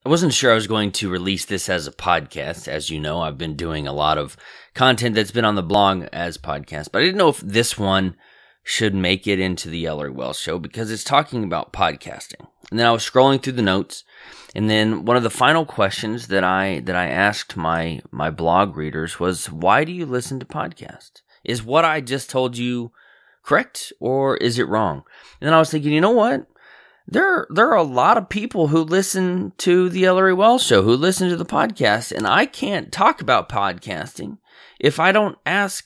I wasn't sure I was going to release this as a podcast. As you know, I've been doing a lot of content that's been on the blog as podcasts, but I didn't know if this one should make it into the Ellery Wells Show because it's talking about podcasting. And then I was scrolling through the notes, and then one of the final questions that I asked my blog readers was, why do you listen to podcasts? Is what I just told you correct, or is it wrong? And then I was thinking, you know what? There are a lot of people who listen to the Ellery Wells Show, who listen to the podcast, and I can't talk about podcasting if I don't ask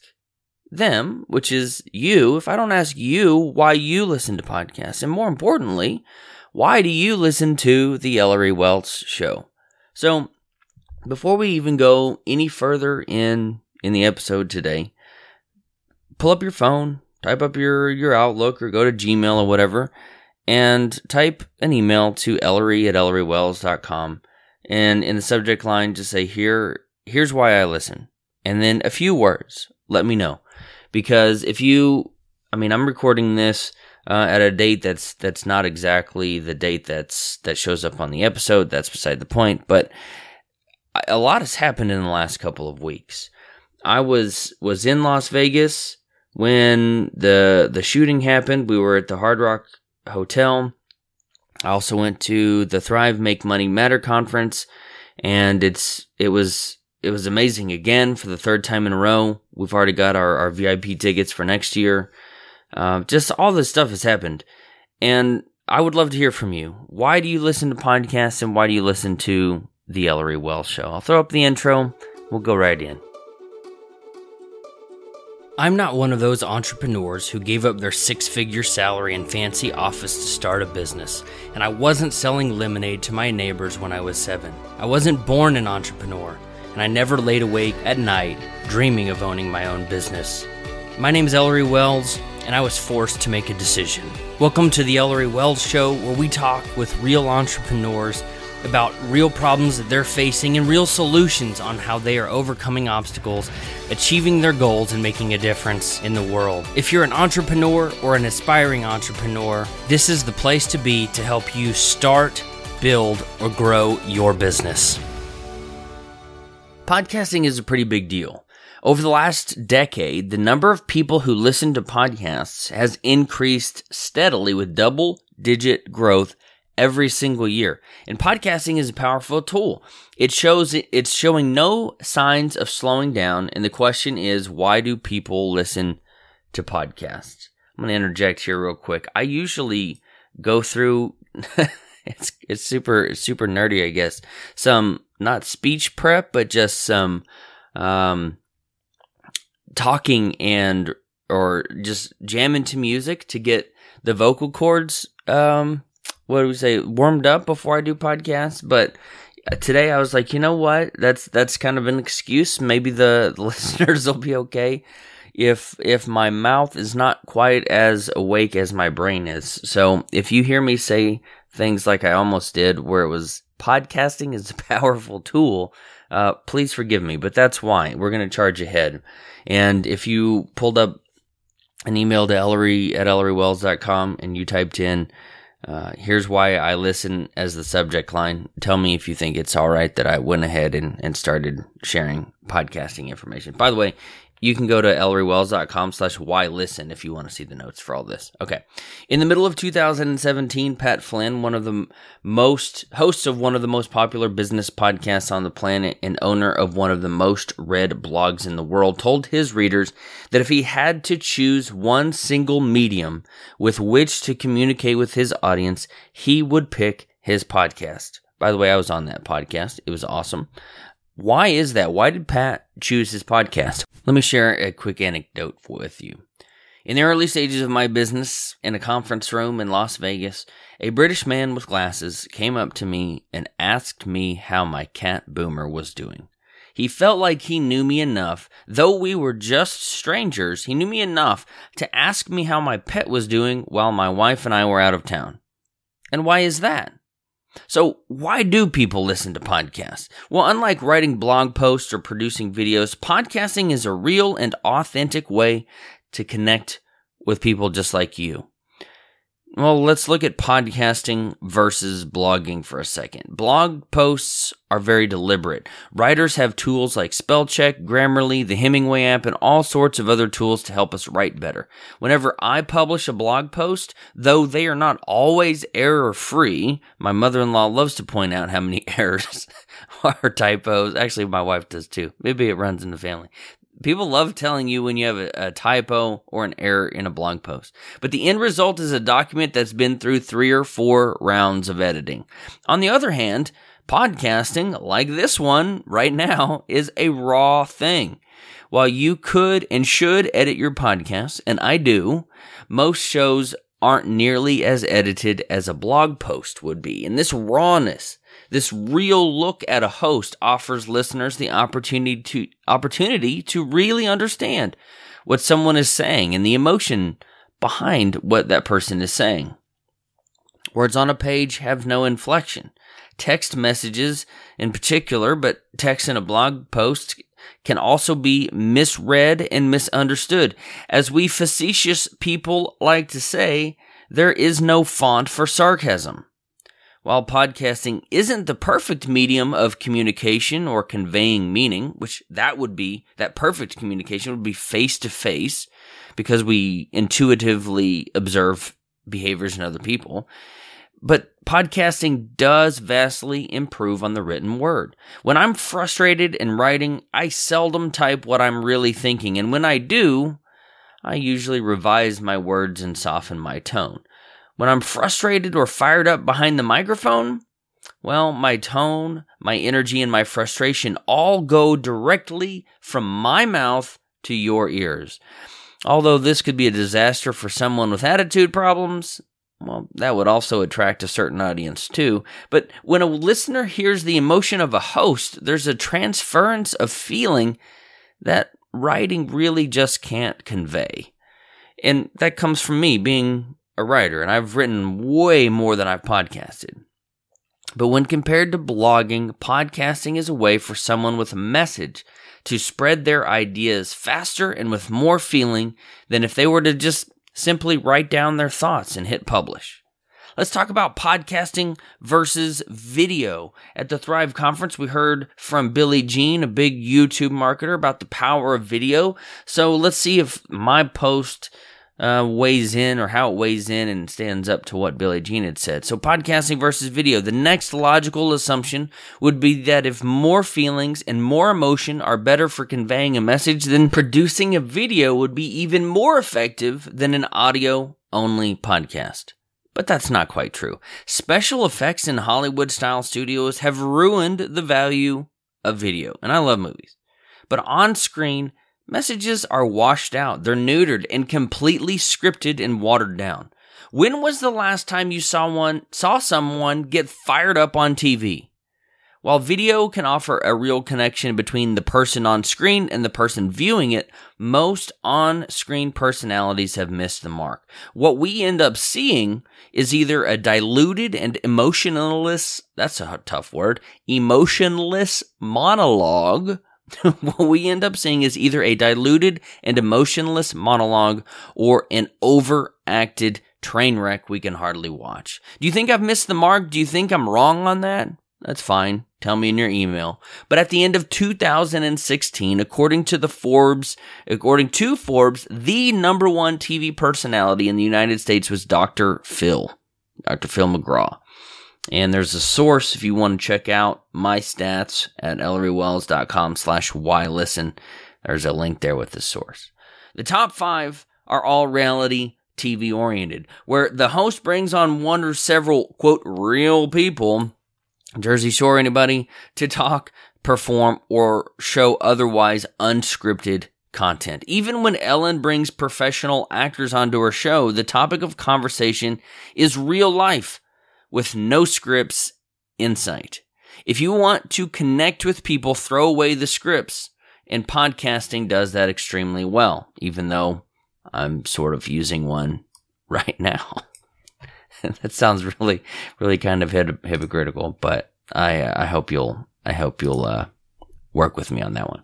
them, which is you, if I don't ask you why you listen to podcasts. And more importantly, why do you listen to the Ellery Wells Show? So, before we even go any further in the episode today, pull up your phone, type up your Outlook, or go to Gmail or whatever, and type an email to ellery@ellerywells.com, and in the subject line, just say, here's why I listen. And then a few words. Let me know. Because I'm recording this at a date that's not exactly the date that shows up on the episode. That's beside the point. But a lot has happened in the last couple of weeks. I was in Las Vegas when the shooting happened. We were at the Hard Rock Hotel. I also went to the Thrive Make Money Matter conference, and it was amazing again for the third time in a row. We've already got our VIP tickets for next year. Just all this stuff has happened, and I would love to hear from you. Why do you listen to podcasts, and why do you listen to the Ellery Wells Show? I'll throw up the intro. We'll go right in. I'm not one of those entrepreneurs who gave up their six-figure salary and fancy office to start a business, and I wasn't selling lemonade to my neighbors when I was 7. I wasn't born an entrepreneur, and I never laid awake at night dreaming of owning my own business. My name is Ellery Wells, and I was forced to make a decision. Welcome to the Ellery Wells Show, where we talk with real entrepreneurs about real problems that they're facing and real solutions on how they are overcoming obstacles, achieving their goals, and making a difference in the world. If you're an entrepreneur or an aspiring entrepreneur, this is the place to be to help you start, build, or grow your business. Podcasting is a pretty big deal. Over the last decade, the number of people who listen to podcasts has increased steadily with double-digit growth every single year. And podcasting is a powerful tool. It's showing no signs of slowing down. And the question is, why do people listen to podcasts? I'm going to interject here real quick. I usually go through, it's super nerdy, I guess. Some, not speech prep, but just some talking or just jamming to music to get the vocal cords, warmed up before I do podcasts. But today I was like, you know what? That's kind of an excuse. Maybe the listeners will be okay if my mouth is not quite as awake as my brain is. So if you hear me say things like I almost did, where it was podcasting is a powerful tool, please forgive me. But that's why we're going to charge ahead. And if you pulled up an email to ellery@ellerywells.com and you typed in, here's why I listen as the subject line, tell me if you think it's all right that I went ahead and started sharing podcasting information. By the way, you can go to ellerywells.com/whylisten if you want to see the notes for all this. Okay. In the middle of 2017, Pat Flynn, one of the hosts of one of the most popular business podcasts on the planet and owner of one of the most read blogs in the world, told his readers that if he had to choose one single medium with which to communicate with his audience, he would pick his podcast. By the way, I was on that podcast. It was awesome. Why is that? Why did Pat choose his podcast? Let me share a quick anecdote with you. In the early stages of my business, in a conference room in Las Vegas, a British man with glasses came up to me and asked me how my cat Boomer was doing. He felt like he knew me enough, though we were just strangers, he knew me enough to ask me how my pet was doing while my wife and I were out of town. And why is that? So why do people listen to podcasts? Well, unlike writing blog posts or producing videos, podcasting is a real and authentic way to connect with people just like you. Well, let's look at podcasting versus blogging for a second. Blog posts are very deliberate. Writers have tools like spell check, Grammarly, the Hemingway app, and all sorts of other tools to help us write better. Whenever I publish a blog post, though they are not always error-free, my mother-in-law loves to point out how many errors or typos. Actually, my wife does too. Maybe it runs in the family. People love telling you when you have a typo or an error in a blog post. But the end result is a document that's been through 3 or 4 rounds of editing. On the other hand, podcasting, like this one right now, is a raw thing. While you could and should edit your podcast, and I do, most shows aren't nearly as edited as a blog post would be. And this rawness, this real look at a host offers listeners the opportunity to really understand what someone is saying and the emotion behind what that person is saying. Words on a page have no inflection. Text messages in particular, but text in a blog post can also be misread and misunderstood. As we facetious people like to say, there is no font for sarcasm. While podcasting isn't the perfect medium of communication or conveying meaning, which that perfect communication would be face-to-face because we intuitively observe behaviors in other people, but podcasting does vastly improve on the written word. When I'm frustrated in writing, I seldom type what I'm really thinking, and when I do, I usually revise my words and soften my tone. When I'm frustrated or fired up behind the microphone, well, my tone, my energy, and my frustration all go directly from my mouth to your ears. Although this could be a disaster for someone with attitude problems, well, that would also attract a certain audience too. But when a listener hears the emotion of a host, there's a transference of feeling that writing really just can't convey. And that comes from me being a writer, and I've written way more than I've podcasted. But when compared to blogging, podcasting is a way for someone with a message to spread their ideas faster and with more feeling than if they were to just simply write down their thoughts and hit publish. Let's talk about podcasting versus video. At the Thrive Conference, we heard from Billie Jean, a big YouTube marketer, about the power of video. So let's see if my post weighs in, or how it weighs in and stands up to what Billie Jean had said. So podcasting versus video. The next logical assumption would be that if more feelings and more emotion are better for conveying a message, then producing a video would be even more effective than an audio-only podcast. But that's not quite true. Special effects in Hollywood-style studios have ruined the value of video. And I love movies. But on screen, messages are washed out, they're neutered, and completely scripted and watered down. When was the last time you saw someone get fired up on TV? While video can offer a real connection between the person on screen and the person viewing it, most on-screen personalities have missed the mark. What we end up seeing is either a diluted and emotionless, that's a tough word, emotionless monologue. What we end up seeing is either a diluted and emotionless monologue or an overacted train wreck we can hardly watch. Do you think I've missed the mark? Do you think I'm wrong on that? That's fine. Tell me in your email. But at the end of 2016, according to Forbes, the number one TV personality in the United States was Dr. Phil McGraw. And there's a source if you want to check out my stats at ElleryWells.com/whylisten. There's a link there with the source. The top 5 are all reality TV oriented, where the host brings on one or several, quote, real people, Jersey Shore anybody, to talk, perform, or show otherwise unscripted content. Even when Ellen brings professional actors onto her show, the topic of conversation is real life, with no scripts in sight. If you want to connect with people, throw away the scripts. And podcasting does that extremely well, even though I'm sort of using one right now. That sounds really, really kind of hypocritical, but I hope you'll work with me on that one.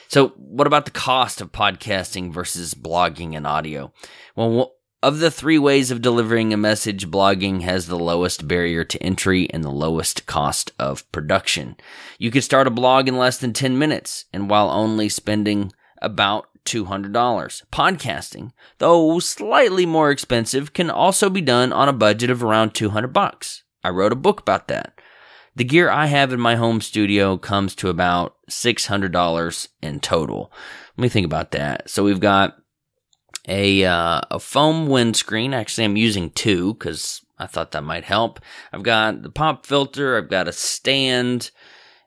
So what about the cost of podcasting versus blogging and audio? Well, Of the three ways of delivering a message, blogging has the lowest barrier to entry and the lowest cost of production. You could start a blog in less than 10 minutes, and while only spending about $200. Podcasting, though slightly more expensive, can also be done on a budget of around $200. I wrote a book about that. The gear I have in my home studio comes to about $600 in total. Let me think about that. So we've got a foam windscreen. Actually, I'm using two because I thought that might help. I've got the pop filter. I've got a stand.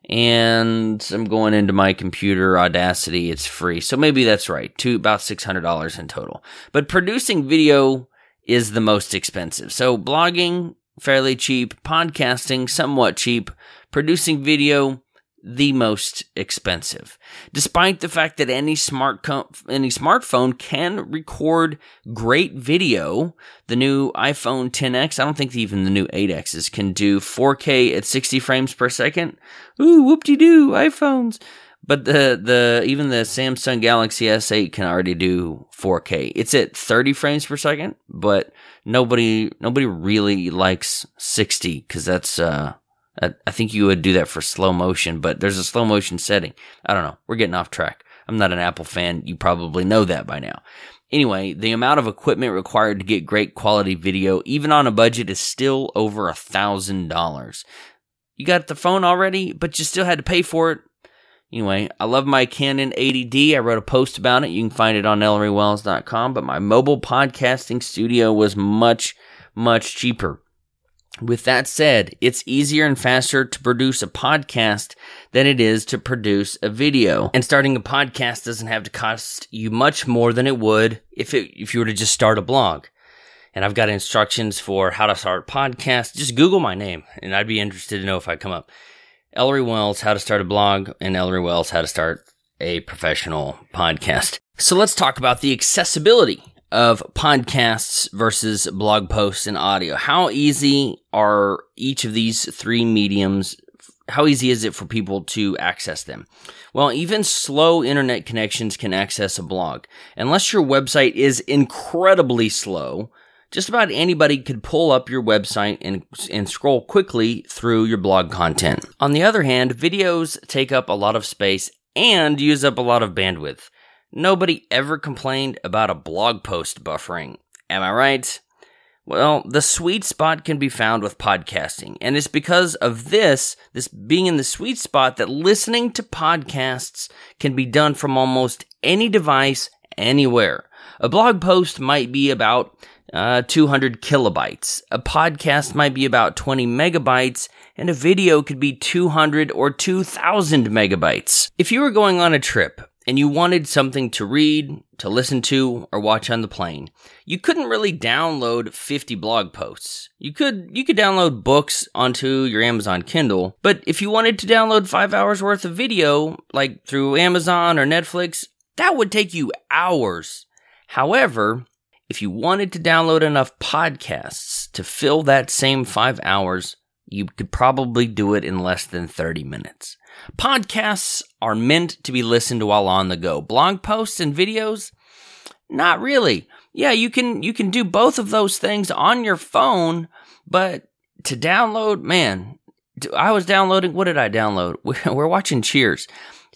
And I'm going into my computer, Audacity. It's free. So maybe that's right. About $600 in total. But producing video is the most expensive. So blogging, fairly cheap. Podcasting, somewhat cheap. Producing video, the most expensive. Despite the fact that any smartphone can record great video, the new iPhone XS, I don't think even the new 8Xs can do 4K at 60 frames per second. Ooh, whoop-de-doo, iPhones. But even the Samsung Galaxy S8 can already do 4K. It's at 30 frames per second, but nobody really likes 60 because that's I think you would do that for slow motion, but there's a slow motion setting. I don't know. We're getting off track. I'm not an Apple fan. You probably know that by now. Anyway, the amount of equipment required to get great quality video, even on a budget, is still over $1,000. You got the phone already, but you still had to pay for it. Anyway, I love my Canon 80D. I wrote a post about it. You can find it on ElleryWells.com, but my mobile podcasting studio was much, much cheaper. With that said, it's easier and faster to produce a podcast than it is to produce a video. And starting a podcast doesn't have to cost you much more than it would if you were to just start a blog. And I've got instructions for how to start a podcast. Just Google my name, and I'd be interested to know if I come up. Ellery Wells, how to start a blog, and Ellery Wells, how to start a professional podcast. So let's talk about the accessibility of podcasts versus blog posts and audio. How easy are each of these three mediums? How easy is it for people to access them? Well, even slow internet connections can access a blog. Unless your website is incredibly slow, just about anybody could pull up your website and scroll quickly through your blog content. On the other hand, videos take up a lot of space and use up a lot of bandwidth. Nobody ever complained about a blog post buffering. Am I right? Well, the sweet spot can be found with podcasting, and it's because of this being in the sweet spot that listening to podcasts can be done from almost any device, anywhere. A blog post might be about 200 kilobytes. A podcast might be about 20 megabytes, and a video could be 200 or 2,000 megabytes. If you were going on a trip, and you wanted something to read, to listen to, or watch on the plane, you couldn't really download 50 blog posts. You could download books onto your Amazon Kindle, but if you wanted to download 5 hours worth of video, like through Amazon or Netflix, that would take you hours. However, if you wanted to download enough podcasts to fill that same 5 hours, you could probably do it in less than 30 minutes. Podcasts are meant to be listened while on the go. Blog posts and videos? Not really. Yeah, you can do both of those things on your phone, but to download, man, I was downloading, what did I download? We're watching Cheers.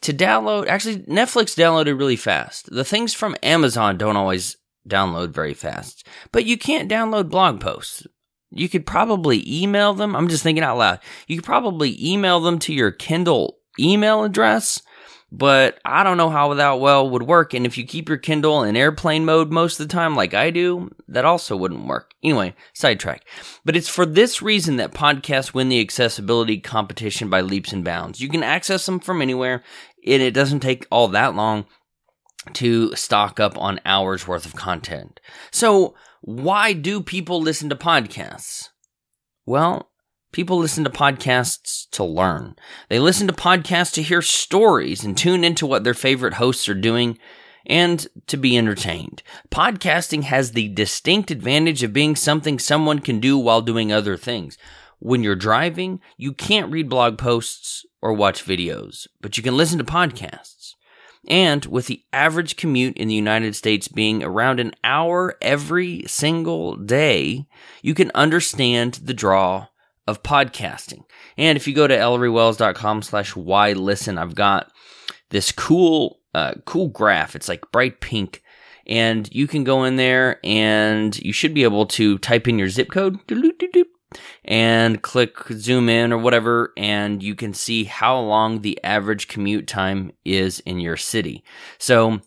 To download, actually, Netflix downloaded really fast. The things from Amazon don't always download very fast, but you can't download blog posts. You could probably email them. I'm just thinking out loud. You could probably email them to your Kindle email address, but I don't know how that would work. And if you keep your Kindle in airplane mode most of the time, like I do, that also wouldn't work. Anyway, sidetrack. But it's for this reason that podcasts win the accessibility competition by leaps and bounds. You can access them from anywhere, and it doesn't take all that long to stock up on hours worth of content. So why do people listen to podcasts? Well, people listen to podcasts to learn. They listen to podcasts to hear stories and tune into what their favorite hosts are doing and to be entertained. Podcasting has the distinct advantage of being something someone can do while doing other things. When you're driving, you can't read blog posts or watch videos, but you can listen to podcasts. And with the average commute in the United States being around an hour every single day, you can understand the draw of podcasting. And if you go to ElleryWells.com/why listen, I've got this cool graph. It's like bright pink. And you can go in there and you should be able to type in your zip code and click zoom in or whatever, and you can see how long the average commute time is in your city. So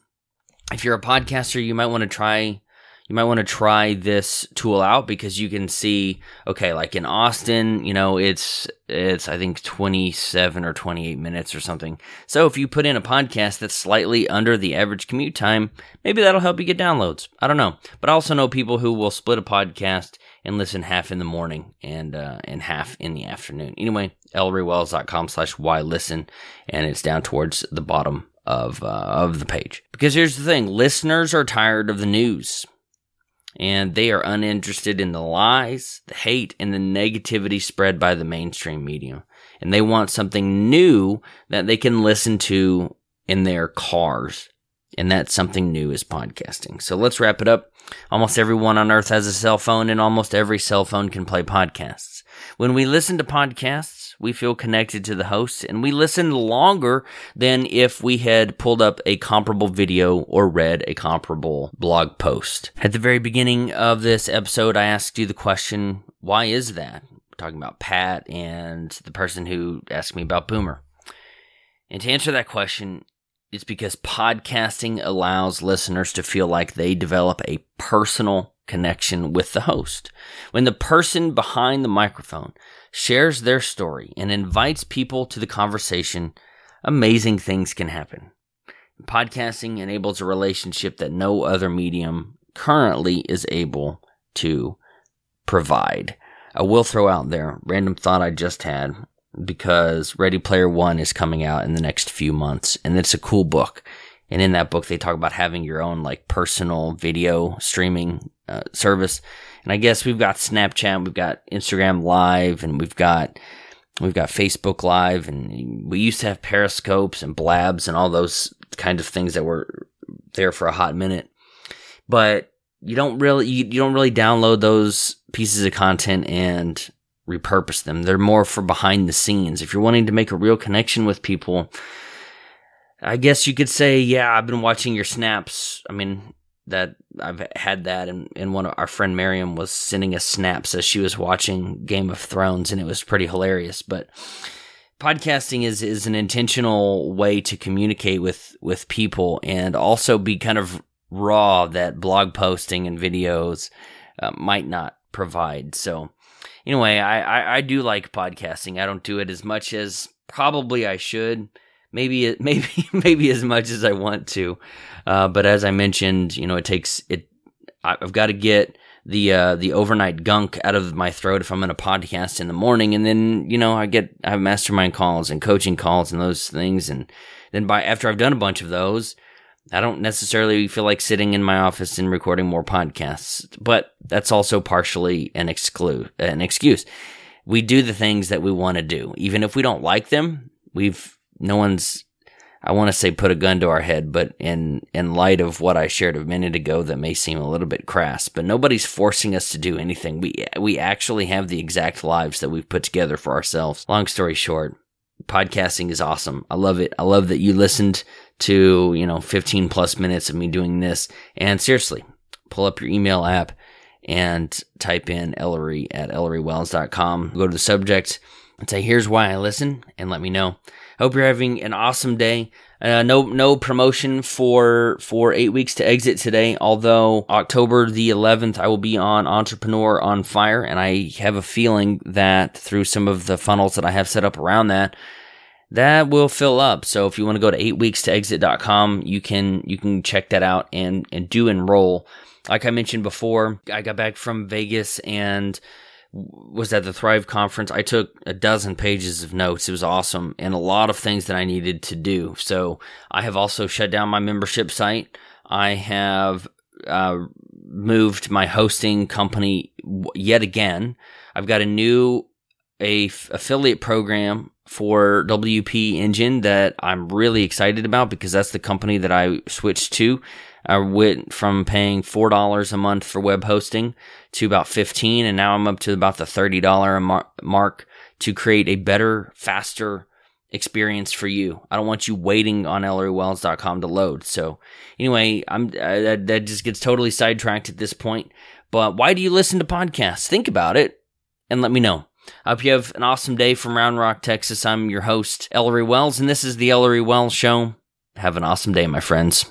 if you're a podcaster, you might want to try this tool out, because you can see, okay, like in Austin, it's I think 27 or 28 minutes or something. So if you put in a podcast that's slightly under the average commute time, maybe that'll help you get downloads. I don't know. But I also know people who will split a podcast and listen half in the morning and half in the afternoon. Anyway, ElleryWells.com/why listen, and it's down towards the bottom of the page. Because here's the thing, listeners are tired of the news. And they are uninterested in the lies, the hate, and the negativity spread by the mainstream media. And they want something new that they can listen to in their cars. And that something new is podcasting. So let's wrap it up. Almost everyone on earth has a cell phone, and almost every cell phone can play podcasts. When we listen to podcasts, we feel connected to the host, and we listen longer than if we had pulled up a comparable video or read a comparable blog post. At the very beginning of this episode, I asked you the question, why is that? We're talking about Pat and the person who asked me about Boomer. And to answer that question, it's because podcasting allows listeners to feel like they develop a personal connection with the host. When the person behind the microphone shares their story and invites people to the conversation, amazing things can happen. Podcasting enables a relationship that no other medium currently is able to provide. I will throw out there, random thought I just had, because Ready Player One is coming out in the next few months, and it's a cool book. And in that book, they talk about having your own personal video streaming service. And I guess we've got Snapchat, we've got Instagram Live, and we've got Facebook Live, and we used to have Periscopes and Blabs and all those kind of things that were there for a hot minute. But you don't really download those pieces of content and repurpose them. They're more for behind the scenes. If you're wanting to make a real connection with people, I guess you could say, yeah, I've been watching your snaps. I mean, that I've had that, and one of our friend Miriam was sending us snaps as she was watching Game of Thrones, and it was pretty hilarious. But podcasting is an intentional way to communicate with people, and also be kind of raw that blog posting and videos might not provide. So anyway, I do like podcasting. I don't do it as much as probably I should. Maybe as much as I want to. But as I mentioned, I've got to get the overnight gunk out of my throat if I'm going to podcast in the morning, and then I have mastermind calls and coaching calls and those things, and then after I've done a bunch of those, I don't necessarily feel like sitting in my office and recording more podcasts. But that's also partially an excuse. We do the things that we want to do, even if we don't like them. No one's, I want to say, put a gun to our head, but in light of what I shared a minute ago, that may seem a little bit crass, but nobody's forcing us to do anything. We actually have the exact lives that we've put together for ourselves. Long story short, podcasting is awesome. I love it. I love that you listened to, 15 plus minutes of me doing this. And seriously, pull up your email app and type in Ellery at ElleryWells.com. Go to the subject and say, here's why I listen, and let me know. Hope you're having an awesome day. No promotion for 8 weeks to exit today, although October the 11th, I will be on Entrepreneur on Fire, and I have a feeling that through some of the funnels that I have set up around that will fill up. So if you want to go to 8weekstoexit.com, you can check that out and do enroll. Like I mentioned before, I got back from Vegas and was at the Thrive conference. I took 12 pages of notes. It was awesome, and a lot of things that I needed to do. So I have also shut down my membership site. I have moved my hosting company yet again. I've got a new affiliate program for WP Engine that I'm really excited about because that's the company that I switched to. I went from paying $4 a month for web hosting to about $15, and now I'm up to about the $30 mark to create a better, faster experience for you. I don't want you waiting on ElleryWells.com to load. So anyway, that just gets totally sidetracked at this point. But why do you listen to podcasts? Think about it and let me know. I hope you have an awesome day from Round Rock, Texas. I'm your host, Ellery Wells, and this is the Ellery Wells Show. Have an awesome day, my friends.